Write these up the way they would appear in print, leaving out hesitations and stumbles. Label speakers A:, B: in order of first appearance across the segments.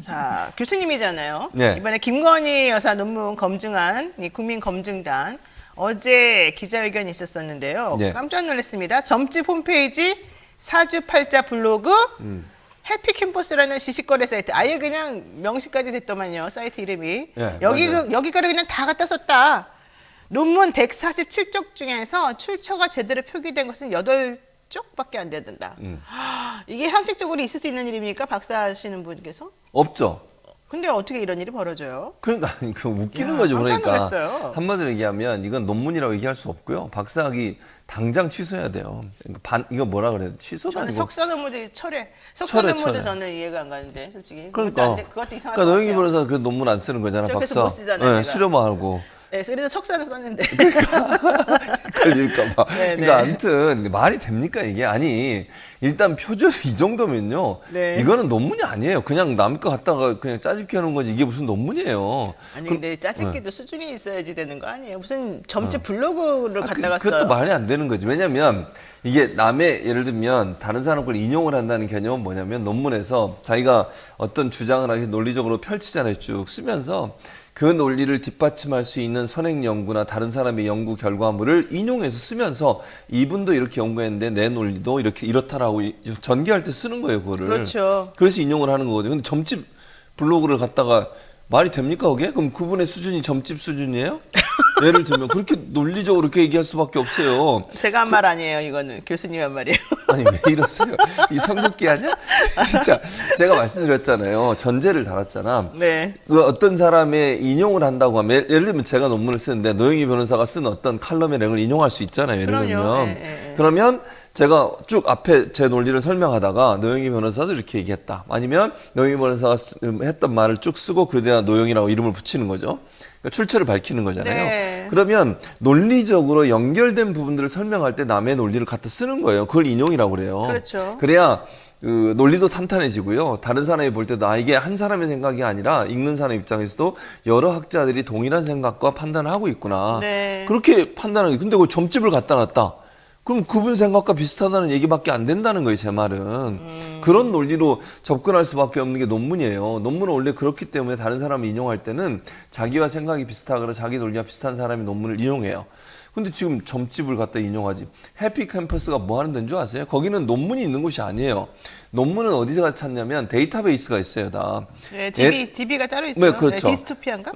A: 자, 교수님이잖아요.
B: 네.
A: 이번에 김건희 여사 논문 검증한 이 국민검증단 어제 기자회견이 있었었는데요.
B: 네.
A: 깜짝 놀랐습니다. 점집 홈페이지 사주팔자 블로그 해피캠퍼스라는 지식거래 사이트. 아예 그냥 명시까지 됐더만요. 사이트 이름이.
B: 네,
A: 여기가를 그냥 다 갖다 썼다. 논문 147쪽 중에서 출처가 제대로 표기된 것은 8쪽밖에 안 된다. 이게 상식적으로 있을 수 있는 일입니까? 박사하시는 분께서?
B: 없죠.
A: 근데 어떻게 이런 일이 벌어져요?
B: 그러니까 그 웃기는
A: 야,
B: 거죠.
A: 깜짝
B: 그러니까
A: 놀랐어요.
B: 한마디로 얘기하면 이건 논문이라고 얘기할 수 없고요. 박사학위 당장 취소해야 돼요. 이거 뭐라 그래야 돼? 취소도
A: 저는
B: 아니고.
A: 석사 논문도 석사 논문도
B: 철회.
A: 저는 이해가 안 가는데 솔직히.
B: 그러니까.
A: 그것도 이상할
B: 그러니까
A: 것
B: 노영희
A: 같아요.
B: 변호사 그 논문 안 쓰는 거잖아.
A: 저
B: 박사.
A: 그래서 못 쓰잖아요,
B: 네,
A: 제가.
B: 수료만 하고.
A: 네, 그래서 석사는 썼는데.
B: 걸릴까봐.
A: 네,
B: 그러니까
A: 네.
B: 아무튼 말이 됩니까 이게? 아니 일단 표절이 이 정도면요.
A: 네.
B: 이거는 논문이 아니에요. 그냥 남 거 갖다가 그냥 짜집기 하는 거지. 이게 무슨 논문이에요.
A: 아니
B: 그럼-
A: 근데 짜집기도 수준이 있어야지 되는 거 아니에요? 무슨 점집 블로그를 갖다가
B: 그것도
A: 써요.
B: 말이 안 되는 거지. 왜냐면 이게 남의 예를 들면 다른 사람 걸 인용을 한다는 개념은 뭐냐면 논문에서 자기가 어떤 주장을 하기 논리적으로 펼치잖아요. 쭉 쓰면서 그 논리를 뒷받침할 수 있는 선행 연구나 다른 사람의 연구 결과물을 인용해서 쓰면서 이분도 이렇게 연구했는데 내 논리도 이렇게 이렇다라고 전개할 때 쓰는 거예요. 그거를.
A: 그렇죠.
B: 그래서 인용을 하는 거거든요. 근데 점집 블로그를 갖다가 말이 됩니까 그게? 그럼 그분의 수준이 점집 수준이에요? 예를 들면 그렇게 논리적으로 그렇게 얘기할 수밖에 없어요.
A: 제가 한 말 아니에요. 이거는 교수님 한 말이에요.
B: 아니 왜 이러세요? 이 성급기 아니야? 진짜 제가 말씀드렸잖아요. 전제를 달았잖아.
A: 네.
B: 그 어떤 사람의 인용을 한다고 하면 예를 들면 제가 논문을 쓰는데 노영희 변호사가 쓴 어떤 칼럼의 랭을 인용할 수 있잖아요. 예를
A: 그럼요.
B: 들면.
A: 네.
B: 그러면 제가 쭉 앞에 제 논리를 설명하다가 노영희 변호사도 이렇게 얘기했다. 아니면 노영희 변호사가 했던 말을 쭉 쓰고 그대로 노영희라고 이름을 붙이는 거죠. 그러니까 출처를 밝히는 거잖아요.
A: 네.
B: 그러면 논리적으로 연결된 부분들을 설명할 때 남의 논리를 갖다 쓰는 거예요. 그걸 인용이라고 그래요.
A: 그렇죠.
B: 그래야 그 논리도 탄탄해지고요. 다른 사람이 볼 때도 이게 한 사람의 생각이 아니라 읽는 사람 입장에서도 여러 학자들이 동일한 생각과 판단을 하고 있구나.
A: 네.
B: 그렇게 판단하는 게. 근데 그 점집을 갖다 놨다. 그럼 그분 생각과 비슷하다는 얘기밖에 안 된다는 거예요, 제 말은. 그런 논리로 접근할 수밖에 없는 게 논문이에요. 논문은 원래 그렇기 때문에 다른 사람을 인용할 때는 자기와 생각이 비슷하거나 자기 논리와 비슷한 사람이 논문을 인용해요. 근데 지금 점집을 갖다 인용하지. 해피 캠퍼스가 뭐 하는 데인 줄 아세요? 거기는 논문이 있는 곳이 아니에요. 논문은 어디서 찾냐면 데이터베이스가 있어요, 다.
A: 네, DB가 따로 있죠.
B: 네, 그렇죠.
A: 네, 디스토피아인가?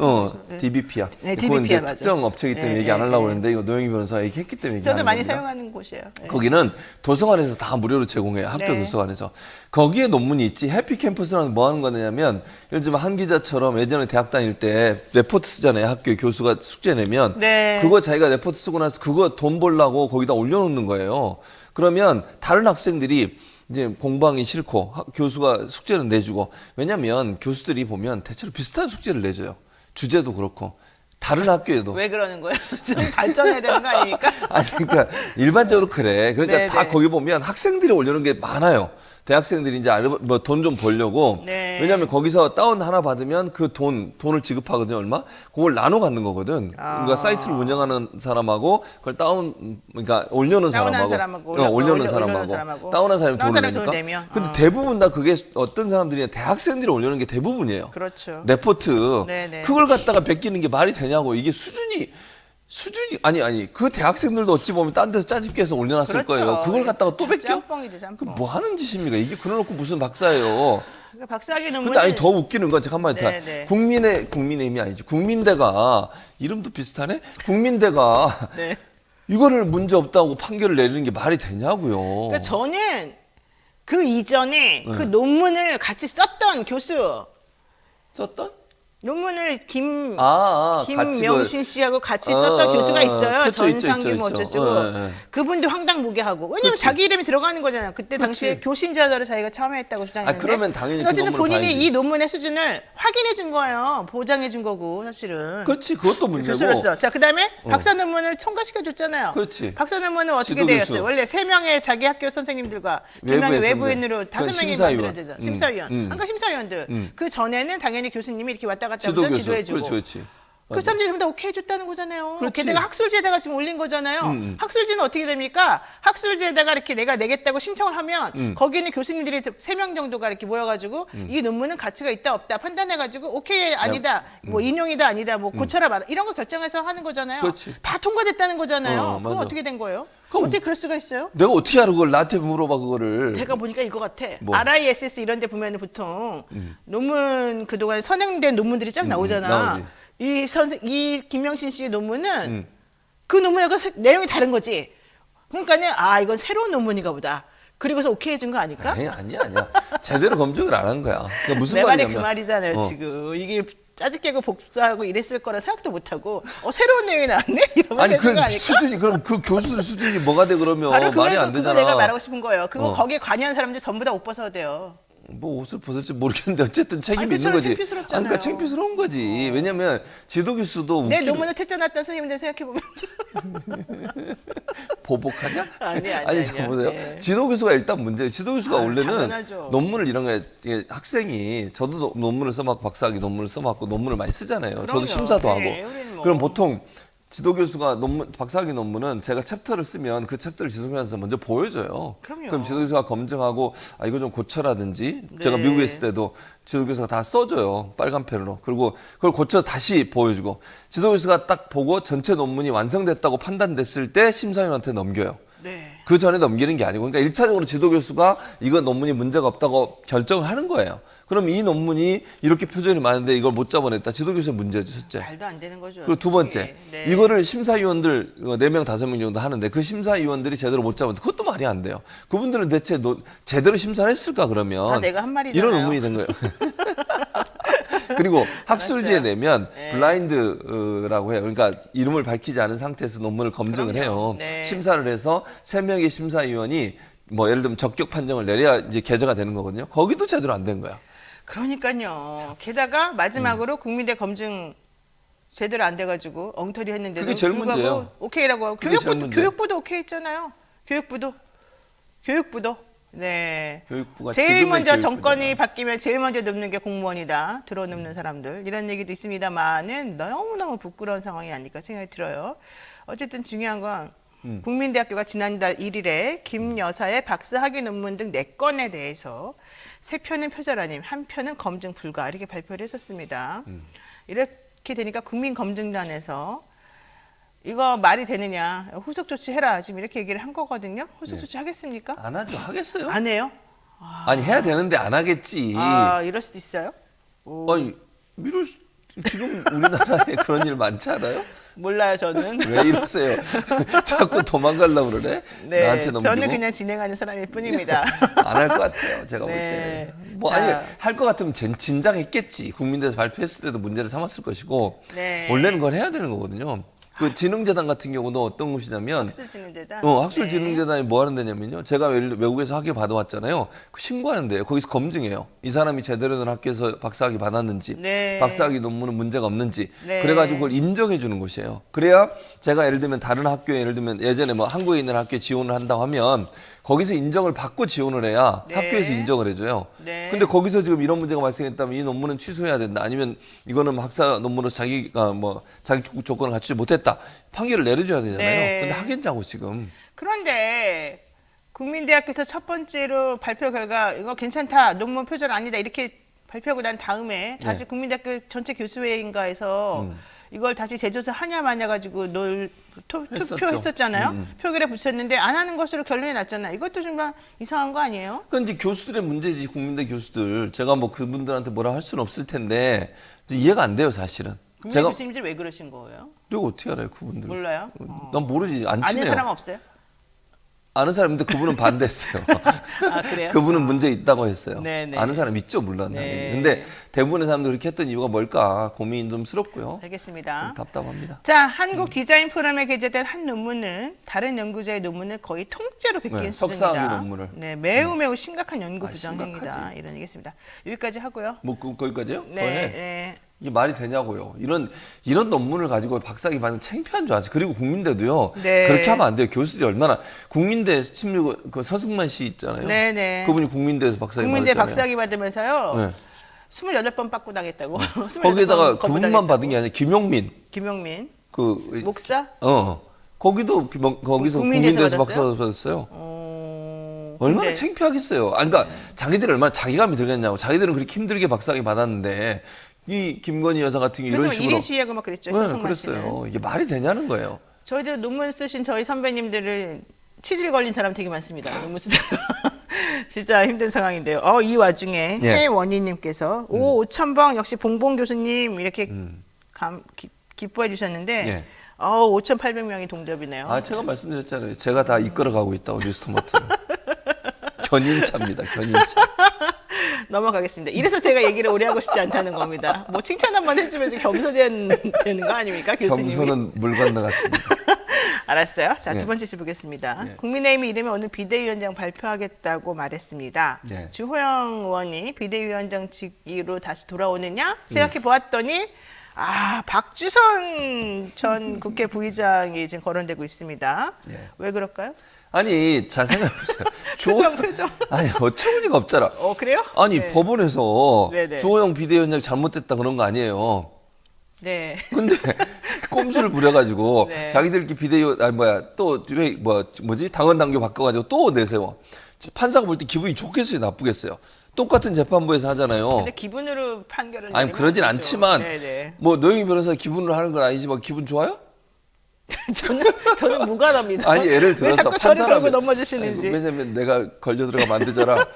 A: 네.
B: DBP야.
A: 네,
B: 그건 이제
A: DBP야, 맞아.
B: 특정 업체이기 때문에
A: 네,
B: 얘기 안
A: 네,
B: 하려고
A: 네.
B: 했는데 이거 노영희 변호사가 얘기했기 때문에 얘기하는
A: 저도 많이
B: 겁니다.
A: 사용하는 곳이에요. 네.
B: 거기는 도서관에서 다 무료로 제공해요. 학교
A: 네.
B: 도서관에서. 거기에 논문이 있지. 해피캠퍼스는 뭐 하는 거냐면 예를 들면 한 기자처럼 예전에 대학 다닐 때 레포트 쓰잖아요. 학교에 교수가 숙제 내면.
A: 네.
B: 그거 자기가 레포트 쓰고 나서 그거 돈 벌라고 거기다 올려놓는 거예요. 그러면 다른 학생들이 이제 공부하기 싫고 교수가 숙제는 내주고. 왜냐면 교수들이 보면 대체로 비슷한 숙제를 내줘요. 주제도 그렇고. 다른 학교에도.
A: 왜 그러는 거예요? 좀 발전해야 되는 거 아닙니까?
B: 아니 그러니까 일반적으로 그래. 그러니까
A: 네,
B: 다
A: 네.
B: 거기 보면 학생들이 올려놓은 게 많아요. 대학생들이 이제 뭐 돈 좀 벌려고.
A: 네.
B: 왜냐하면 거기서 다운 하나 받으면 그 돈을 지급하거든요. 얼마? 그걸 나눠 갖는 거거든. 그러니까 사이트를 운영하는 사람하고 그걸 그러니까 올려놓은
A: 다운한
B: 사람하고,
A: 사람하고
B: 올려놓은
A: 올려놓은
B: 사람하고,
A: 사람하고
B: 다운한 사람이
A: 다운
B: 돈을
A: 사람이 돈을
B: 내니까.
A: 내면.
B: 근데 대부분 다 그게 어떤 사람들이 대학생들이 올려놓은 게 대부분이에요.
A: 그렇죠.
B: 레포트.
A: 네네.
B: 그걸 갖다가 베끼는 게 말이 되냐고. 이게 수준이 아니 그 대학생들도 어찌 보면 딴 데서 짜집기해서 올려놨을
A: 그렇죠.
B: 거예요. 그걸 갖다가 또 뺏겨?
A: 짬뽕이죠, 짬뽕.
B: 뭐 하는 짓입니까? 이게 그래놓고 무슨 박사예요.
A: 그러니까 박사학위 논문을
B: 근데 아니 더 웃기는 건 잠깐만
A: 네, 네.
B: 국민의힘이 아니지. 국민대가 이름도 비슷하네. 국민대가
A: 네.
B: 이거를 문제 없다고 판결을 내리는 게 말이 되냐고요.
A: 그러니까 저는 그 이전에 그 논문을 같이 썼던 교수
B: 썼던?
A: 논문을
B: 같이
A: 김명신 씨하고 같이 썼던 교수가 있어요.
B: 그쵸, 있죠,
A: 전상규 뭐
B: 있죠.
A: 어쩌고.
B: 네.
A: 그분도 황당무계하고. 왜냐면
B: 그치.
A: 자기 이름이 들어가는 거잖아요. 그때 당시에
B: 그치.
A: 교신자들을 자기가 참여했다고 주장했는데.
B: 그러면 당연히
A: 근데
B: 그
A: 어쨌든
B: 논문을
A: 본인이
B: 봐야지.
A: 이 논문의 수준을 확인해 준 거예요. 보장해 준 거고 사실은.
B: 그렇지, 그것도 문제고.
A: 교수로서. 자, 그다음에 박사 논문을 첨가시켜 줬잖아요.
B: 그렇지.
A: 박사 논문은 어떻게
B: 지도
A: 되었어요?
B: 교수.
A: 원래 3명의 자기 학교 선생님들과 2명의
B: 외부의
A: 외부인으로
B: 선생.
A: 5명이
B: 심사위원.
A: 만들어지죠. 심사위원. 아까 심사위원들. 그 전에는 당연히 교수님이 이렇게 왔다 갔다 하면서
B: 지도 교수.
A: 지도해 주고.
B: 그렇지.
A: 그 사람들이 전부 다 오케이 해줬다는 거잖아요.
B: 그렇지.
A: 게다가 학술지에다가 지금 올린 거잖아요. 학술지는 어떻게 됩니까? 학술지에다가 이렇게 내가 내겠다고 신청을 하면 거기는 교수님들이 3명 정도가 이렇게 모여가지고 이 논문은 가치가 있다 없다 판단해가지고 오케이 아니다 뭐 인용이다 아니다 뭐 고쳐라 말아 이런 거 결정해서 하는 거잖아요.
B: 그렇지.
A: 다 통과됐다는 거잖아요. 그럼
B: 맞아.
A: 어떻게 된 거예요?
B: 그럼
A: 어떻게 그럴 수가 있어요?
B: 내가 어떻게 알아 그걸 나한테 물어봐 그거를.
A: 제가 보니까 이거 같아.
B: 뭐?
A: RISS 이런 데 보면 보통 논문 그동안 선행된 논문들이 쫙 나오잖아.
B: 나오지.
A: 이 김명신 씨 논문은 그 논문하고 내용이 다른 거지. 그러니까는 이건 새로운 논문인가 보다. 그리고서 오케이 해준 거 아닐까?
B: 아니야. 제대로 검증을 안 한 거야. 그러니까 무슨
A: 내 말이
B: 말이냐면
A: 그 말이잖아요. 지금 이게 짜증 깨고 복사하고 이랬을 거라 생각도 못 하고 새로운 내용이 나왔네 이러면
B: 아니
A: 되는 거
B: 그
A: 아닐까?
B: 수준이 그럼 그 교수들 수준이 뭐가 돼 그러면
A: 바로
B: 말이 안
A: 그거
B: 되잖아.
A: 내가 말하고 싶은 거예요. 그거 거기에 관여한 사람들 전부 다 옷 벗어야 돼요.
B: 뭐 옷을 벗을지 모르겠는데 어쨌든 책임이
A: 아니,
B: 있는 거지.
A: 창피스럽잖아요.
B: 그러니까 창피스러운 거지. 왜냐면 지도 교수도
A: 내
B: 웃기는
A: 논문을 퇴짜났다는 선생님들 생각해 보면
B: 보복하냐?
A: 아니,
B: 자 보세요.
A: 네.
B: 지도 교수가 일단 문제예요. 지도 교수가 원래는
A: 당연하죠.
B: 논문을 이런 게 이게 학생이 저도 논문을 써먹고 박사학위 논문을 써먹고 논문을 많이 쓰잖아요. 저도
A: 그럼요.
B: 심사도
A: 네,
B: 하고.
A: 우리는 뭐.
B: 그럼 보통 지도 교수가 박사학위 논문은 제가 챕터를 쓰면 그 챕터를 지도 교수한테 먼저 보여줘요.
A: 그럼요.
B: 그럼 지도 교수가 검증하고 이거 좀 고쳐라든지 제가 미국에 있을 때도 지도 교수가 다 써줘요. 빨간 펜으로. 그리고 그걸 고쳐서 다시 보여주고 지도 교수가 딱 보고 전체 논문이 완성됐다고 판단됐을 때 심사위원한테 넘겨요.
A: 네.
B: 그 전에 넘기는 게 아니고 그러니까 1차적으로 지도 교수가 이거 논문이 문제가 없다고 결정을 하는 거예요. 그럼 이 논문이 이렇게 표준이 많은데 이걸 못 잡아냈다. 지도 교수의 문제죠, 첫째.
A: 말도 안 되는 거죠.
B: 그리고 두 번째,
A: 네.
B: 이거를 심사위원들 4명, 5명 정도 하는데 그 심사위원들이 제대로 못 잡았는데 그것도 말이 안 돼요. 그분들은 대체 제대로 심사를 했을까 그러면
A: 다 내가 한 말이잖아요.
B: 이런 의문이 된 거예요. 그리고 학술지에 내면 블라인드라고 해요. 그러니까 이름을 밝히지 않은 상태에서 논문을 검증을
A: 그럼요.
B: 해요.
A: 네.
B: 심사를 해서 3명의 심사위원이 뭐 예를 들면 적격 판정을 내려야 이제 계좌가 되는 거거든요. 거기도 제대로 안 된 거야.
A: 그러니까요. 게다가 마지막으로 국민대 검증 제대로 안 돼가지고 엉터리 했는데도
B: 그게 제일
A: 불구하고
B: 문제예요.
A: 오케이라고 하고
B: 그게 제일 문제.
A: 교육부도 오케이 했잖아요. 교육부도. 네.
B: 교육부가
A: 제일
B: 지금의
A: 먼저
B: 교육부잖아.
A: 정권이 바뀌면 제일 먼저 눕는 게 공무원이다. 들어눕는 사람들. 이런 얘기도 있습니다만은 너무너무 부끄러운 상황이 아닐까 생각이 들어요. 어쨌든 중요한 건 국민대학교가 지난달 1일에 김 여사의 박사학위 논문 등 4건에 대해서 3편은 표절 아님, 1편은 검증 불가 이렇게 발표를 했었습니다. 이렇게 되니까 국민검증단에서 이거 말이 되느냐 후속 조치해라 지금 이렇게 얘기를 한 거거든요. 후속 조치 하겠습니까?
B: 안 하죠. 하겠어요?
A: 안 해요?
B: 아니 해야 되는데 안 하겠지.
A: 이럴 수도 있어요?
B: 아니 지금 우리나라에 그런 일 많지 않아요?
A: 몰라요 저는.
B: 왜 이러세요? 자꾸 도망가려고 그러네?
A: 네,
B: 나한테 넘기고?
A: 저는 그냥 진행하는 사람일 뿐입니다.
B: 안 할 것 같아요. 제가 볼
A: 네.
B: 때. 뭐
A: 자.
B: 아니 할 것 같으면 진작했겠지. 국민대에서 발표했을 때도 문제를 삼았을 것이고
A: 네.
B: 원래는 그걸 해야 되는 거거든요. 그 진흥재단 같은 경우도 어떤 곳이냐면
A: 학술진흥재단.
B: 학술진흥재단이 뭐 하는 데냐면요. 제가 외국에서 학위 받아왔잖아요. 그 신고하는데요. 거기서 검증해요. 이 사람이 제대로 된 학교에서 박사학위 받았는지,
A: 네.
B: 박사학위 논문은 문제가 없는지,
A: 네.
B: 그래가지고 그걸 인정해 주는 곳이에요. 그래야 제가 예를 들면 다른 학교에 예를 들면 예전에 뭐 한국에 있는 학교에 지원을 한다고 하면 거기서 인정을 받고 지원을 해야
A: 네.
B: 학교에서 인정을 해줘요.
A: 네.
B: 근데 거기서 지금 이런 문제가 발생했다면 이 논문은 취소해야 된다. 아니면 이거는 박사 논문으로 자기가 뭐 자기 조건을 갖추지 못했다. 판결을 내려줘야 되잖아요.
A: 네.
B: 근데 하겠냐고 지금.
A: 그런데 국민대학교에서 첫 번째로 발표 결과 이거 괜찮다 논문 표절 아니다 이렇게 발표하고 난 다음에 다시
B: 네.
A: 국민대학교 전체 교수회의인가에서 이걸 다시 재조사 하냐 마냐 가지고
B: 했었죠.
A: 투표했었잖아요. 표결에 붙였는데 안 하는 것으로 결론이 났잖아요. 이것도 정말 이상한 거 아니에요?
B: 그러니까 이제 교수들의 문제지 국민대 교수들. 제가 뭐 그분들한테 뭐라 할 수는 없을 텐데 이해가 안 돼요 사실은.
A: 국민 교수님들 왜 그러신 거예요?
B: 내가 어떻게 알아요 그분들?
A: 몰라요?
B: 난 모르지 안
A: 아는
B: 친해요.
A: 사람 없어요?
B: 아는 사람인데 그분은 반대했어요.
A: 그래요?
B: 그분은 문제 있다고 했어요.
A: 네네.
B: 아는 사람 있죠, 물론.
A: 네.
B: 당연히. 근데 대부분의 사람들이 그렇게 했던 이유가 뭘까 고민 좀 스럽고요.
A: 알겠습니다.
B: 좀 답답합니다.
A: 자, 한국 디자인 포럼에 게재된 한 논문은 다른 연구자의 논문을 거의 통째로 베낀
B: 네,
A: 수준이다.
B: 석사학위 논문을.
A: 네, 매우 심각한 연구 부정행위다.
B: 심각하지.
A: 이런 얘기겠습니다. 여기까지 하고요.
B: 뭐 거기까지요?
A: 네,
B: 더 해.
A: 네.
B: 이게 말이 되냐고요. 이런 논문을 가지고 박사학위 받는 창피한 줄 아세요. 그리고 국민대도요.
A: 네.
B: 그렇게 하면 안 돼요. 교수들이 얼마나 국민대 침류 그 서승만 씨 있잖아요.
A: 네, 네.
B: 그분이 국민대에서 박사학위
A: 국민대
B: 받았잖아요.
A: 박사학위 받으면서요.
B: 네.
A: 28번 빠꾸 당했다고. 28번
B: 거기에다가
A: 거부
B: 그분만
A: 당했다고.
B: 받은 게 아니라 김용민
A: 김용민
B: 그
A: 목사?
B: 거기도 거기서 국민대에서 박사 받았어요. 얼마나
A: 근데-
B: 창피하겠어요. 아니, 그러니까 자기들이 얼마나 자기감이 들겠냐고. 자기들은 그렇게 힘들게 박사학위 받았는데 이 김건희 여사 같은 게 이런
A: 그래서
B: 식으로
A: 1인 시위하고 막 그랬죠.
B: 네,
A: 소송만 씨는.
B: 그랬어요. 이게 말이 되냐는 거예요.
A: 저희도 논문 쓰신 저희 선배님들은 치질 걸린 사람 되게 많습니다. 논문 쓰다가 진짜 힘든 상황인데요. 이 와중에
B: 예.
A: 해원희님께서 5,000번 역시 봉봉 교수님 이렇게 기뻐해 주셨는데
B: 예.
A: 5,800명이 동접이네요.
B: 아, 제가 말씀드렸잖아요. 제가 다 이끌어가고 있다고 뉴스토마토를. 견인차입니다. 견인차.
A: 넘어가겠습니다. 이래서 제가 얘기를 오래 하고 싶지 않다는 겁니다. 뭐 칭찬 한번 해주면서 겸손되는 거 아닙니까, 교수님이?
B: 겸손은 물 건너갔습니다.
A: 알았어요. 자,
B: 예.
A: 두 번째 주 보겠습니다.
B: 예.
A: 국민의힘이 이르면 오늘 비대위원장 발표하겠다고 말했습니다.
B: 예.
A: 주호영 의원이 비대위원장직으로 다시 돌아오느냐 생각해 보았더니 박주선 전 국회 부의장이 지금 거론되고 있습니다.
B: 예.
A: 왜 그럴까요?
B: 아니, 잘 생각해보세요.
A: 표정.
B: 아니, 어처구니가 없잖아.
A: 그래요?
B: 아니,
A: 네.
B: 법원에서
A: 네네.
B: 주호영 비대위원장 잘못됐다 그런 거 아니에요.
A: 네.
B: 근데 꼼수를 부려가지고
A: 네.
B: 자기들끼리 당원 당규 바꿔가지고 또 내세워. 판사가 볼 때 기분이 좋겠어요, 나쁘겠어요. 똑같은 재판부에서 하잖아요.
A: 근데 기분으로 판결을
B: 아니
A: 내리면
B: 그러진
A: 안 되죠.
B: 않지만
A: 네네.
B: 뭐 노영희 변호사 기분으로 하는 건 아니지만 기분 좋아요?
A: 저는 무관합니다.
B: 아니 예를
A: 왜
B: 들어서
A: 자꾸 저를 걸고
B: 판사라면
A: 넘어지시는지.
B: 아니, 왜냐면 내가 걸려 들어가면 안 되잖아.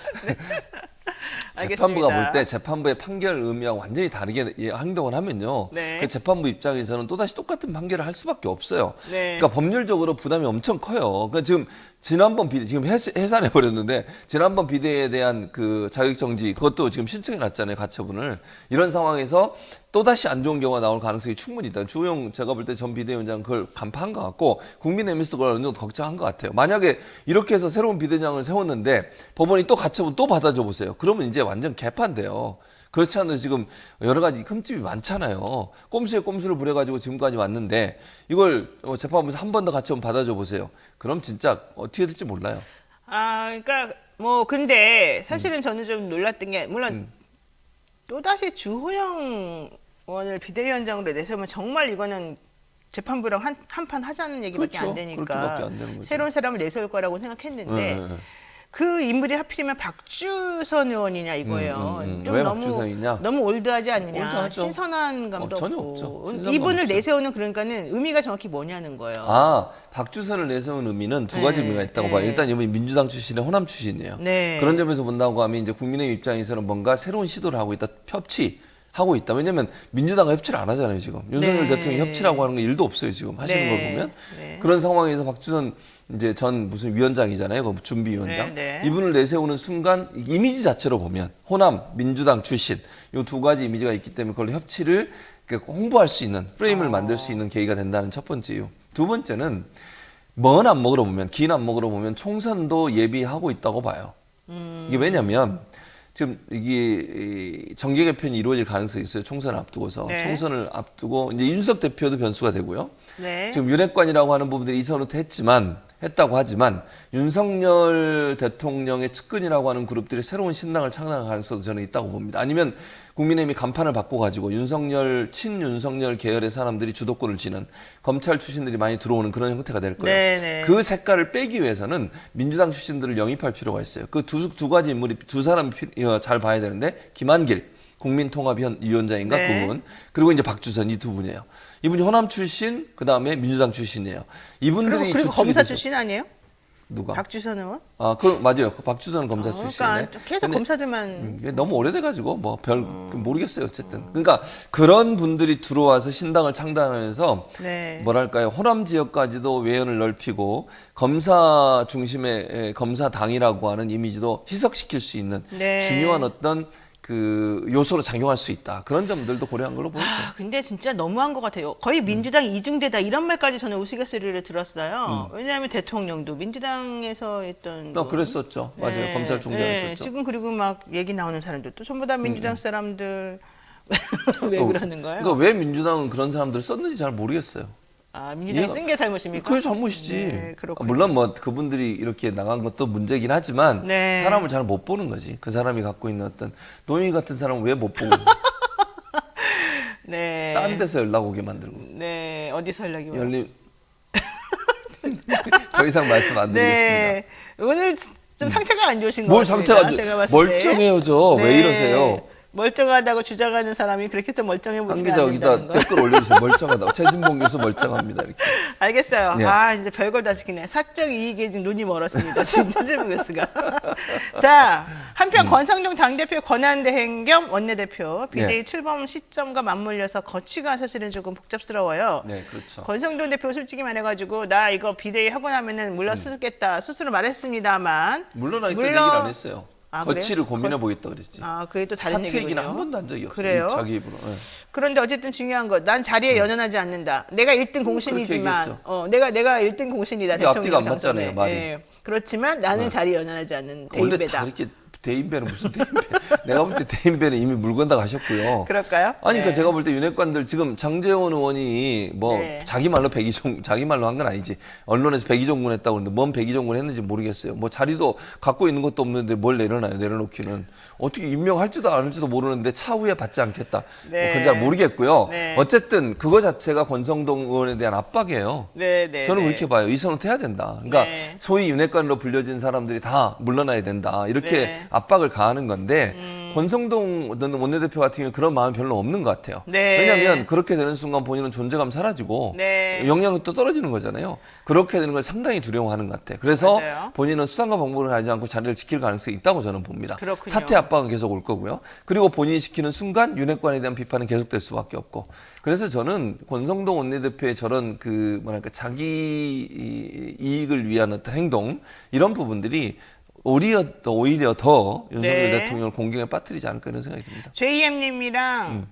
B: 재판부가
A: 알겠습니다.
B: 볼 때 재판부의 판결 의미하고 완전히 다르게 행동을 하면요.
A: 네.
B: 그 재판부 입장에서는 또다시 똑같은 판결을 할 수밖에 없어요.
A: 네.
B: 그러니까 법률적으로 부담이 엄청 커요. 그러니까 지금 지난번 비대 지금 해산해 버렸는데 지난번 비대에 대한 그 자격 정지 그것도 지금 신청해 놨잖아요. 가처분을. 이런 상황에서 또다시 안 좋은 경우가 나올 가능성이 충분히 있다. 주호영 제가 볼 때 전 비대위원장 그걸 간파한 것 같고 국민의힘에서도 그걸 어느 정도 걱정한 것 같아요. 만약에 이렇게 해서 새로운 비대장을 세웠는데 법원이 또 가처분 또 받아줘 보세요. 그러면 이제 완전 개판돼요. 그렇지 않아도 지금 여러 가지 흠집이 많잖아요. 꼼수에 꼼수를 부려가지고 지금까지 왔는데 이걸 재판부에서 한 번 더 가처분 받아줘 보세요. 그럼 진짜 어떻게 될지 몰라요.
A: 그러니까 뭐 근데 사실은 저는 좀 놀랐던 게 물론 또다시 주호영 의원을 비대위원장으로 내세우면 정말 이거는 재판부랑 한판 하자는 얘기밖에
B: 그렇죠.
A: 안 되니까
B: 그렇게밖에 안 되는 거죠.
A: 새로운 사람을 내세울 거라고 생각했는데
B: 네.
A: 그 인물이 하필이면 박주선 의원이냐 이거예요. 좀
B: 왜
A: 너무
B: 박주선이냐?
A: 너무 올드하지 않느냐.
B: 올드하죠.
A: 신선한 감도
B: 전혀
A: 없고.
B: 없죠. 신선한
A: 이분을
B: 감도 없죠.
A: 내세우는 그러니까는 의미가 정확히 뭐냐는 거예요.
B: 박주선을 내세운 의미는 두 가지
A: 네,
B: 의미가 있다고
A: 네.
B: 봐요. 일단 이분이 민주당 출신의 호남 출신이에요.
A: 네.
B: 그런 점에서 본다고 하면 이제 국민의힘 입장에서는 뭔가 새로운 시도를 하고 있다, 협치하고 있다. 왜냐하면 민주당과 협치를 안 하잖아요 지금. 윤석열
A: 네.
B: 대통령이 협치라고 하는 건 일도 없어요 지금 하시는
A: 네.
B: 걸 보면.
A: 네.
B: 그런 상황에서 박주선 이제 전 무슨 위원장이잖아요. 그 준비위원장.
A: 네, 네.
B: 이분을 내세우는 순간 이미지 자체로 보면 호남 민주당 출신 이 두 가지 이미지가 있기 때문에 그걸 협치를 홍보할 수 있는 프레임을 만들 수 있는 계기가 된다는 첫 번째 이유. 두 번째는 먼 안목으로 보면 긴 안목으로 보면 총선도 예비하고 있다고 봐요. 이게 왜냐면 지금 이게 정계 개편이 이루어질 가능성이 있어요. 총선을 앞두고서.
A: 네.
B: 총선을 앞두고 이제 이준석 대표도 변수가 되고요.
A: 네.
B: 지금 윤핵관이라고 하는 부분들이 이선우도 했다고 하지만 윤석열 대통령의 측근이라고 하는 그룹들이 새로운 신당을 창당할 가능성도 저는 있다고 봅니다. 아니면 국민의힘이 간판을 바꿔가지고 친윤석열 계열의 사람들이 주도권을 쥐는 검찰 출신들이 많이 들어오는 그런 형태가 될 거예요.
A: 네네.
B: 그 색깔을 빼기 위해서는 민주당 출신들을 영입할 필요가 있어요. 그 두 가지 인물이 두 사람 잘 봐야 되는데 김한길 국민통합위원장인가
A: 네.
B: 그분 그리고 이제 박주선 이 두 분이에요. 이분이 호남 출신 그다음에 민주당 출신이에요. 이분들이
A: 그리고
B: 주축이
A: 검사
B: 돼서-
A: 출신 아니에요?
B: 누가?
A: 박주선 의원?
B: 맞아요. 박주선 검사 출신이네.
A: 그러니까 계속 검사들만
B: 이게 너무 오래돼가지고 뭐 별 모르겠어요. 어쨌든 그러니까 그런 분들이 들어와서 신당을 창당하면서
A: 네.
B: 뭐랄까요 호남 지역까지도 외연을 넓히고 검사 중심의 검사당이라고 하는 이미지도 희석시킬 수 있는
A: 네.
B: 중요한 어떤 그 요소로 작용할 수 있다. 그런 점들도 고려한 걸로 보이죠.
A: 근데 진짜 너무한 것 같아요. 거의 민주당 이중대다 이런 말까지 저는 우스갯소리를 들었어요. 왜냐하면 대통령도 민주당에서 했던 분.
B: 그랬었죠. 맞아요. 검찰 총장이었죠.
A: 지금 그리고 막 얘기 나오는 사람들도 전부 다 민주당 사람들 왜 그러는 거예요?
B: 그러니까 왜 민주당은 그런 사람들을 썼는지 잘 모르겠어요.
A: 아, 민주당이 쓴 게 잘못입니까?
B: 그게 잘못이지.
A: 네, 그렇군요.
B: 물론 뭐 그분들이 이렇게 나간 것도 문제긴 하지만
A: 네.
B: 사람을 잘 못 보는 거지. 그 사람이 갖고 있는 어떤 노영희 같은 사람은 왜 못 보고
A: 네.
B: 딴 데서 연락 오게 만들고.
A: 네, 어디서 연락이 와요?
B: 열림 더 이상 말씀 안 드리겠습니다.
A: 네. 오늘 좀 상태가 안 좋으신 것
B: 뭘
A: 같습니다.
B: 상태가
A: 제가 봤을 때.
B: 멀쩡해요, 저. 왜
A: 네.
B: 이러세요?
A: 멀쩡하다고 주장하는 사람이 그렇게 또 멀쩡해
B: 한
A: 보이지
B: 기자
A: 않는다는
B: 여기다
A: 거.
B: 댓글 올려주세요. 멀쩡하다고. 최진봉 교수 멀쩡합니다. 이렇게.
A: 알겠어요.
B: 네.
A: 아, 이제 별걸 다 시키네. 사적 이익에 지금 눈이 멀었습니다. 지금 최진봉 교수가. 자, 한편 권성동 당대표 권한대행 겸 원내대표 비대위
B: 네.
A: 출범 시점과 맞물려서 거취가 사실은 조금 복잡스러워요.
B: 네, 그렇죠.
A: 권성동 대표 솔직히 말해가지고 나 이거 비대위 하고 나면은 물러서겠다 스스로 말했습니다만
B: 물러나기 때
A: 물러-
B: 얘기를 안 했어요.
A: 아, 그래요?
B: 거취를 고민해 보겠다 그랬지.
A: 아, 그게 또 다른
B: 사퇴
A: 얘기군요.
B: 얘기는 한 번도 한 적이 없어요.
A: 그래요?
B: 자기 입으로. 네.
A: 그런데 어쨌든 중요한 거, 난 자리에 연연하지 않는다. 내가 1등 공신이지만,
B: 얘기했죠.
A: 내가 1등 공신이다.
B: 이게 앞뒤가 안
A: 대통령
B: 맞잖아요,
A: 당선에.
B: 말이.
A: 예. 그렇지만 나는 자리에 연연하지 않는
B: 원래 다
A: 대인배다.
B: 이렇게 대인배는 무슨 대인배? 내가 볼 때 대인배는 이미 물 건다 가셨고요.
A: 그럴까요?
B: 아니, 그러니까
A: 네.
B: 제가 볼 때 윤핵관들 지금 장제원 의원이 뭐
A: 네.
B: 자기 말로 자기 말로 한 건 아니지. 언론에서 백의종군 했다고 그러는데 뭔 백의종군 했는지 모르겠어요. 뭐 자리도 갖고 있는 것도 없는데 뭘 내려놔요, 내려놓기는. 어떻게 임명할지도 않을지도 모르는데 차후에 받지 않겠다.
A: 네.
B: 그건 잘 모르겠고요.
A: 네.
B: 어쨌든 그거 자체가 권성동 의원에 대한 압박이에요.
A: 네, 네.
B: 저는
A: 네.
B: 그렇게 봐요. 이선호 해야 된다. 그러니까
A: 네.
B: 소위 윤핵관으로 불려진 사람들이 다 물러나야 된다. 이렇게
A: 네.
B: 압박을 가하는 건데 권성동 원내대표 같은 경우는 그런 마음이 별로 없는 것 같아요.
A: 네.
B: 왜냐하면 그렇게 되는 순간 본인은 존재감 사라지고
A: 네.
B: 역량은 또 떨어지는 거잖아요. 그렇게 되는 걸 상당히 두려워하는 것 같아요. 그래서
A: 맞아요.
B: 본인은 수단과 방법을 가지 않고 자리를 지킬 가능성이 있다고 저는 봅니다.
A: 그렇군요.
B: 사퇴 압박은 계속 올 거고요. 그리고 본인이 시키는 순간 윤핵관에 대한 비판은 계속될 수밖에 없고. 그래서 저는 권성동 원내대표의 저런 그 뭐랄까 자기 이익을 위한 어떤 행동 이런 부분들이 오히려 더 윤석열
A: 네.
B: 대통령을 공경에 빠뜨리지 않을까 이런 생각이 듭니다.
A: JM님이랑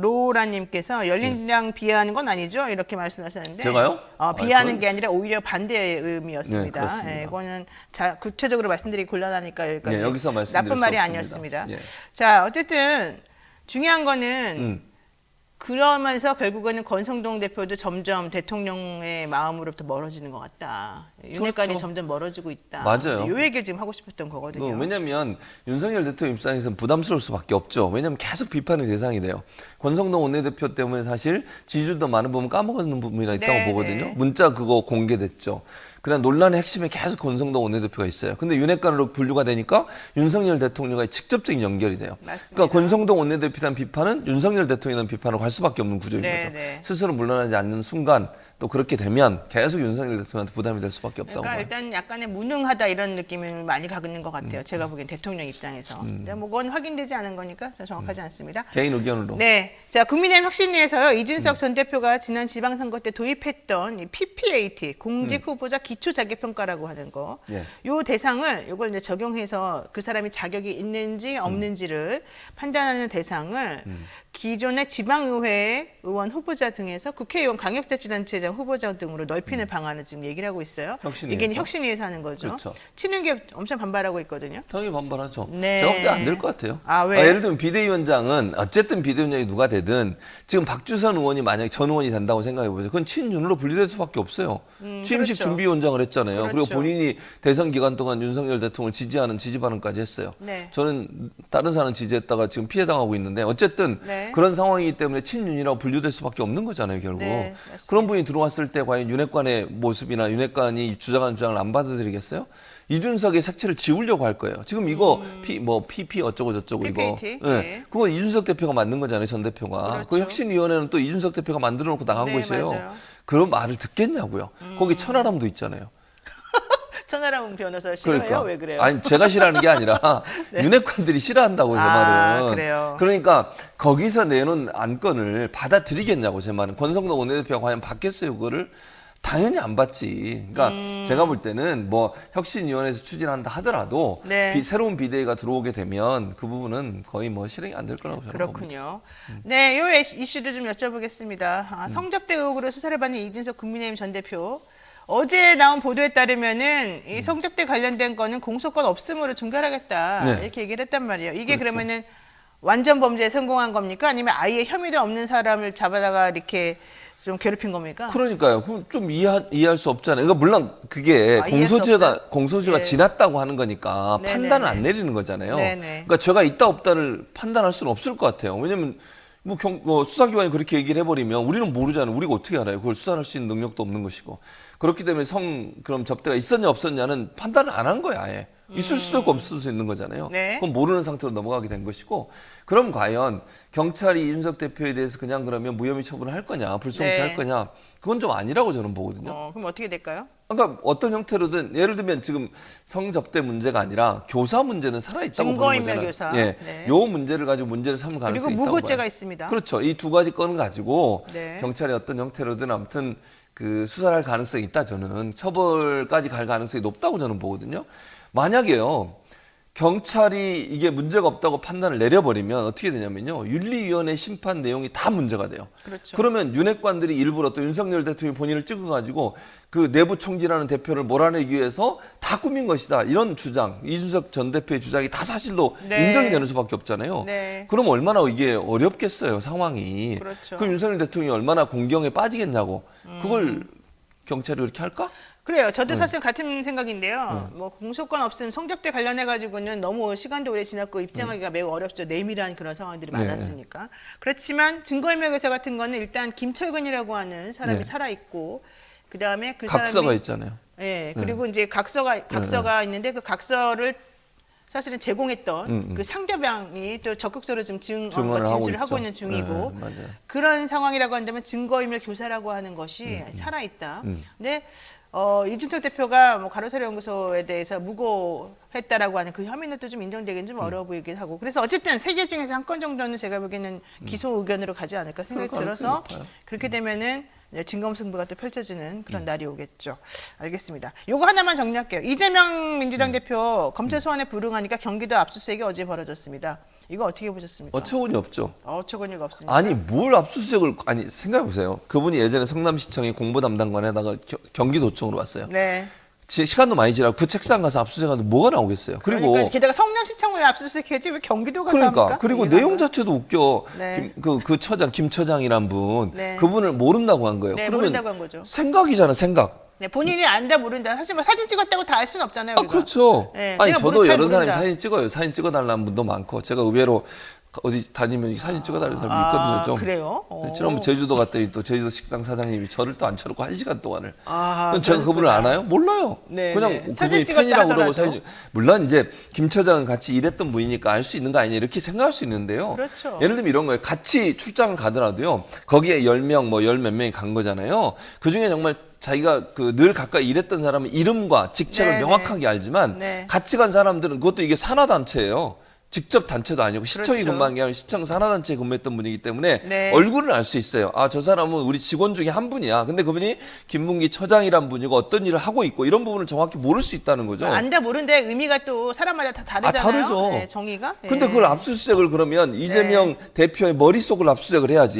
A: 로라님께서 열린당 비하하는 건 아니죠? 이렇게 말씀하셨는데.
B: 제가요?
A: 비하는
B: 저는-
A: 게 아니라 오히려 반대의 의미였습니다.
B: 네, 그렇습니다.
A: 이거는 구체적으로 말씀드리기 곤란하니까 여기까지.
B: 네, 여기서 말씀드릴
A: 나쁜
B: 수
A: 말이
B: 없습니다.
A: 아니었습니다.
B: 예.
A: 자, 어쨌든 중요한 거는
B: 음.
A: 그러면서 결국에는 권성동 대표도 점점 대통령의 마음으로부터 멀어지는 것 같다. 윤핵관이
B: 그렇죠.
A: 점점 멀어지고 있다.
B: 맞아요.
A: 이 얘기를 지금 하고 싶었던 거거든요.
B: 왜냐하면 윤석열 대통령 입장에서는 부담스러울 수밖에 없죠. 왜냐하면 계속 비판의 대상이 돼요. 권성동 원내대표 때문에 사실 지지율도 많은 부분 까먹는 부분이 있다고
A: 네,
B: 보거든요.
A: 네.
B: 문자 그거 공개됐죠. 그냥 논란의 핵심에 계속 권성동 원내대표가 있어요. 근데 윤핵관으로 분류가 되니까 윤석열 대통령과 직접적인 연결이 돼요.
A: 맞습니다.
B: 그러니까 권성동 원내대표에 대한 비판은 윤석열 대통령에 대한 비판을 할 수밖에 없는 구조인
A: 네,
B: 거죠.
A: 네.
B: 스스로 물러나지 않는 순간 또 그렇게 되면 계속 윤석열 대통령한테 부담이 될 수밖에 없다고
A: 그러니까
B: 봐요.
A: 일단 약간의 무능하다 이런 느낌을 많이 가고 있는 것 같아요. 제가 보기엔 대통령 입장에서. 근데 뭐 그건 확인되지 않은 거니까 정확하지 않습니다.
B: 개인 의견으로.
A: 네, 자 국민의힘 혁신위에서요 이준석 전 대표가 지난 지방선거 때 도입했던 이 PPAT 공직 후보자 기초 자기평가라고 하는 거,
B: 예.
A: 요 대상을 요걸 이제 적용해서 그 사람이 자격이 있는지 없는지를 판단하는 대상을 기존의 지방의회 의원 후보자 등에서 국회의원 강력자치단체장 후보자 등으로 넓히는 방안을 지금 얘기를 하고 있어요.
B: 혁신위에서.
A: 이게 혁신위에서 하는 거죠.
B: 그렇죠.
A: 친윤계 엄청 반발하고 있거든요.
B: 당연히 반발하죠.
A: 네.
B: 제가 볼 때 안 될 것 같아요.
A: 아, 왜?
B: 예를 들면 비대위원장은 어쨌든 비대위원장이 누가 되든 지금 박주선 의원이 만약에 전 의원이 된다고 생각해 보세요. 그건 친윤으로 분리될 수밖에 없어요. 취임식
A: 그렇죠.
B: 준비위원장을 했잖아요.
A: 그렇죠.
B: 그리고 본인이 대선 기간 동안 윤석열 대통령을 지지하는 지지 발언까지 했어요.
A: 네.
B: 저는 다른 사람 지지했다가 지금 피해 당하고 있는데 어쨌든
A: 네.
B: 그런 상황이기 때문에 친윤이라고 분류될 수밖에 없는 거잖아요, 결국.
A: 네, 맞습니다.
B: 그런 분이 들어왔을 때 과연 윤핵관의 모습이나 윤핵관이 주장하는 주장을 안 받아들이겠어요? 이준석의 색채를 지우려고 할 거예요. 지금 이거 PP 어쩌고 저쩌고
A: PPAT,
B: 이거.
A: 네.
B: 그거 이준석 대표가 만든 거잖아요, 전 대표가.
A: 그렇죠.
B: 그 혁신위원회는 또 이준석 대표가 만들어 놓고 나간
A: 네,
B: 것이에요.
A: 맞아요.
B: 그런 말을 듣겠냐고요. 거기 천하람도 있잖아요.
A: 천하람 변호사 싫어해요?
B: 그러니까.
A: 왜 그래요?
B: 아니, 제가 싫어하는 게 아니라 윤핵관들이 싫어한다고 제
A: 아,
B: 말은.
A: 그래요?
B: 그러니까 거기서 내놓은 안건을 받아들이겠냐고 제 말은. 권성동 원내대표가 과연 받겠어요, 그거를? 당연히 안 받지. 그러니까 제가 볼 때는 뭐 혁신위원회에서 추진한다 하더라도
A: 네.
B: 새로운 비대위가 들어오게 되면 그 부분은 거의 뭐 실행이 안 될 거라고 저는 봅니다.
A: 그렇군요. 네, 요 이슈도 좀 여쭤보겠습니다. 성접대 의혹으로 수사를 받는 이준석 국민의힘 전 대표. 어제 나온 보도에 따르면은 이 성접대 관련된 거는 공소권 없음으로 종결하겠다
B: 네.
A: 이렇게 얘기를 했단 말이에요. 이게
B: 그렇죠.
A: 그러면은 완전 범죄에 성공한 겁니까? 아니면 아예 혐의도 없는 사람을 잡아다가 이렇게 좀 괴롭힌 겁니까?
B: 그러니까요. 그럼 좀 이해할 수 없잖아요. 그러니까 물론 그게
A: 이해할 수 없어요?
B: 공소시효가
A: 예.
B: 지났다고 하는 거니까
A: 네네네.
B: 판단을 안 내리는 거잖아요.
A: 네네.
B: 그러니까 죄가 있다 없다를 판단할 수는 없을 것 같아요. 왜냐면 뭐 수사기관이 그렇게 얘기를 해버리면 우리는 모르잖아요. 우리가 어떻게 알아요? 그걸 수사할 수 있는 능력도 없는 것이고. 그렇기 때문에 그럼 접대가 있었냐 없었냐는 판단을 안 한 거야, 아예. 있을 수도 있고 없을 수도 있는 거잖아요.
A: 네.
B: 그건 모르는 상태로 넘어가게 된 것이고. 그럼 과연 경찰이 이준석 대표에 대해서 그냥 그러면 무혐의 처분을 할 거냐, 불송치할
A: 네.
B: 거냐, 그건 좀 아니라고 저는 보거든요.
A: 그럼 어떻게 될까요?
B: 그러니까 어떤 형태로든 예를 들면 지금 성접대 문제가 아니라 교사 문제는 살아있다고 보는
A: 증거인멸
B: 거잖아요.
A: 교사.
B: 예,
A: 네.
B: 요 문제를 가지고 문제를 삼을
A: 그리고
B: 가능성이 있다고
A: 무고죄가
B: 봐요.
A: 있습니다.
B: 그렇죠. 이 두 가지 건을 가지고
A: 네.
B: 경찰이 어떤 형태로든 아무튼 그 수사를 할 가능성이 있다. 저는 처벌까지 갈 가능성이 높다고 저는 보거든요. 만약에요. 경찰이 이게 문제가 없다고 판단을 내려버리면 어떻게 되냐면요. 윤리위원회 심판 내용이 다 문제가 돼요.
A: 그렇죠.
B: 그러면 윤핵관들이 일부러 또 윤석열 대통령이 본인을 찍어가지고 그 내부 총질하는 대표를 몰아내기 위해서 다 꾸민 것이다. 이런 주장, 이준석 전 대표의 주장이 다 사실로
A: 네.
B: 인정이 되는 수밖에 없잖아요.
A: 네.
B: 그럼 얼마나 이게 어렵겠어요, 상황이.
A: 그렇죠.
B: 그럼 윤석열 대통령이 얼마나 공경에 빠지겠냐고. 그걸 경찰이 그렇게 할까?
A: 그래요.
B: 네.
A: 저도 사실 같은 생각인데요. 뭐 공소권 없음 성접대 관련해 가지고는 너무 시간도 오래 지났고 입증하기가 매우 어렵죠. 내밀한 그런 상황들이
B: 네.
A: 많았으니까. 그렇지만 증거인멸 교사 같은 거는 일단 김철근이라고 하는 사람이
B: 네.
A: 살아 있고 그다음에 그
B: 각서가
A: 사람이
B: 있잖아요.
A: 예. 그리고 이제 각서가 있는데 그 각서를 사실은 제공했던 그 상대방이 또 적극적으로 좀
B: 증언을 하고
A: 진술을 하고
B: 있죠.
A: 있는 중이고
B: 네, 맞아요.
A: 그런 상황이라고 한다면 증거인멸 교사라고 하는 것이 살아있다. 근데 이준석 대표가 뭐 가로세로 연구소에 대해서 무고했다라고 하는 그 혐의는 또 좀 인정되기는 좀 어려워 보이긴 하고 그래서 어쨌든 세 개 중에서 한 건 정도는 제가 보기에는 기소 의견으로 가지 않을까 생각이
B: 그럴 가능성이
A: 들어서
B: 높아요.
A: 그렇게 되면은 진검승부가 또 펼쳐지는 그런 날이 오겠죠. 알겠습니다. 요거 하나만 정리할게요. 이재명 민주당 대표 검찰 소환에 불응하니까 경기도 압수수색이 어제 벌어졌습니다. 이거 어떻게 보셨습니까?
B: 어처구니 없죠.
A: 어처구니가 없습니다.
B: 아니 뭘 압수수색을 아니 생각해 보세요. 그분이 예전에 성남시청의 공보 담당관에다가 경기도청으로 왔어요.
A: 네.
B: 시간도 많이 지나고 그 책상 가서 압수수색하는데 뭐가 나오겠어요. 그리고
A: 그러니까 게다가 성남시청을 압수수색했지 왜 경기도 가서
B: 그러니까
A: 합니까?
B: 그리고
A: 이해가 안
B: 내용
A: 가요.
B: 자체도 웃겨.
A: 네.
B: 그 처장 김 처장이란 분
A: 네.
B: 그분을 모른다고 한 거예요.
A: 네,
B: 그러면
A: 모른다고 한 거죠.
B: 생각이잖아 생각.
A: 네, 본인이 안다 모른다. 사실 뭐 사진 찍었다고 다 알 수는 없잖아요.
B: 아
A: 우리가.
B: 그렇죠.
A: 네,
B: 아니
A: 내가
B: 저도
A: 잘
B: 여러 사람이
A: 모른다.
B: 사진 찍어요. 사진 찍어달라는 분도 많고 제가 의외로 어디 다니면 사진 찍어달라는 사람이 있거든요. 좀.
A: 그래요?
B: 지난번 제주도 갔더니 또 제주도 식당 사장님이 저를 또 앉혀놓고 1시간 동안을.
A: 아,
B: 그럼 제가 그분을
A: 그렇구나.
B: 알아요? 몰라요.
A: 네,
B: 그냥
A: 네.
B: 그분이
A: 사진 찍었다
B: 팬이라고 그러고
A: 하더라도.
B: 사진. 물론 이제 김 처장은 같이 일했던 분이니까 알 수 있는 거 아니냐 이렇게 생각할 수 있는데요.
A: 그렇죠.
B: 예를 들면 이런 거예요. 같이 출장을 가더라도요. 거기에 10명 뭐 10몇 명이 간 거잖아요. 그중에 정말 자기가 그 늘 가까이 일했던 사람은 이름과 직책을
A: 네,
B: 명확하게 알지만
A: 네.
B: 같이 간 사람들은 그것도 이게 산하단체예요. 직접 단체도 아니고 시청이
A: 그렇죠.
B: 근무한 게 아니라 시청 산하단체에 근무했던 분이기 때문에
A: 네.
B: 얼굴을 알 수 있어요. 아, 저 사람은 우리 직원 중에 한 분이야. 근데 그분이 김문기 처장이란 분이고 어떤 일을 하고 있고 이런 부분을 정확히 모를 수 있다는 거죠.
A: 안다 모르는데 의미가 또 사람마다 다 다르잖아요.
B: 다르죠.
A: 네, 정의가. 네.
B: 근데 그걸 압수수색을 그러면 이재명 대표의 머릿속을 압수수색을 해야지.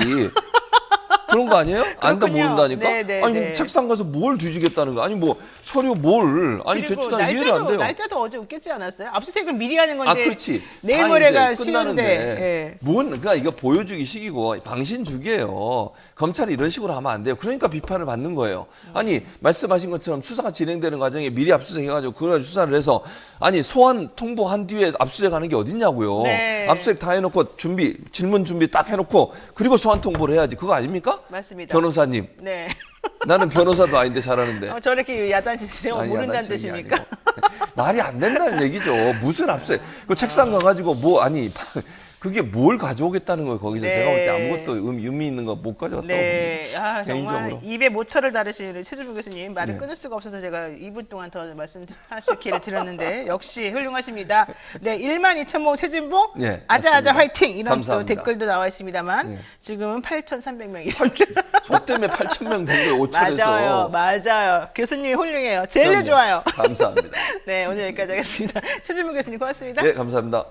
B: 그런 거 아니에요? 안다
A: 그렇군요.
B: 모른다니까?
A: 네, 네,
B: 아니
A: 네.
B: 그럼 책상 가서 뭘 뒤지겠다는 거? 아니 뭐 서류 뭘? 아니
A: 그리고
B: 대충 난 이해를 안 돼요.
A: 날짜도 어제 웃겼지 않았어요? 압수수색은 미리 하는 건데.
B: 아, 그렇지.
A: 내일
B: 다
A: 모레가
B: 이제
A: 쉬운데. 예.
B: 그러니까 이거 보여주기 식이고 방신주기예요. 검찰이 이런 식으로 하면 안 돼요. 그러니까 비판을 받는 거예요. 아니 말씀하신 것처럼 수사가 진행되는 과정에 미리 압수수색해가지고 그걸 가지고 수사를 해서 아니 소환 통보한 뒤에 압수수색하는 게 어딨냐고요.
A: 네.
B: 압수수색 다 해놓고 질문 준비 딱 해놓고 그리고 소환 통보를 해야지. 그거 아닙니까?
A: 맞습니다.
B: 변호사님.
A: 네.
B: 나는 변호사도 아닌데 잘하는데.
A: 저렇게 야단치세요?
B: 아니,
A: 모른다는
B: 야단치는 게
A: 뜻입니까?
B: 아니고. 말이 안 된다는 얘기죠. 무슨 압수수색. 그 책상 가가지고 뭐 아니 그게 뭘 가져오겠다는 거예요. 거기서
A: 네.
B: 제가 볼 때 아무것도 의미 있는 거 못 가져왔다고
A: 네,
B: 봅니다.
A: 아, 정말
B: 개인적으로.
A: 입에 모터를 다루시는 최준봉 교수님 말을
B: 네.
A: 끊을 수가 없어서 제가 2분 동안 더 말씀하실 기회를 드렸는데 역시 훌륭하십니다. 네, 12,000모 최준봉
B: 네,
A: 아자아자
B: 맞습니다.
A: 화이팅 이런 또
B: 감사합니다.
A: 댓글도 나와 있습니다만
B: 네.
A: 지금은 8,300명이
B: 저 때문에 8,000명 된 거예요. 오천에서.
A: 맞아요. 교수님이 훌륭해요. 제일 좋아요.
B: 감사합니다.
A: 네, 오늘 여기까지 하겠습니다. 최준봉 교수님 고맙습니다.
B: 네, 감사합니다.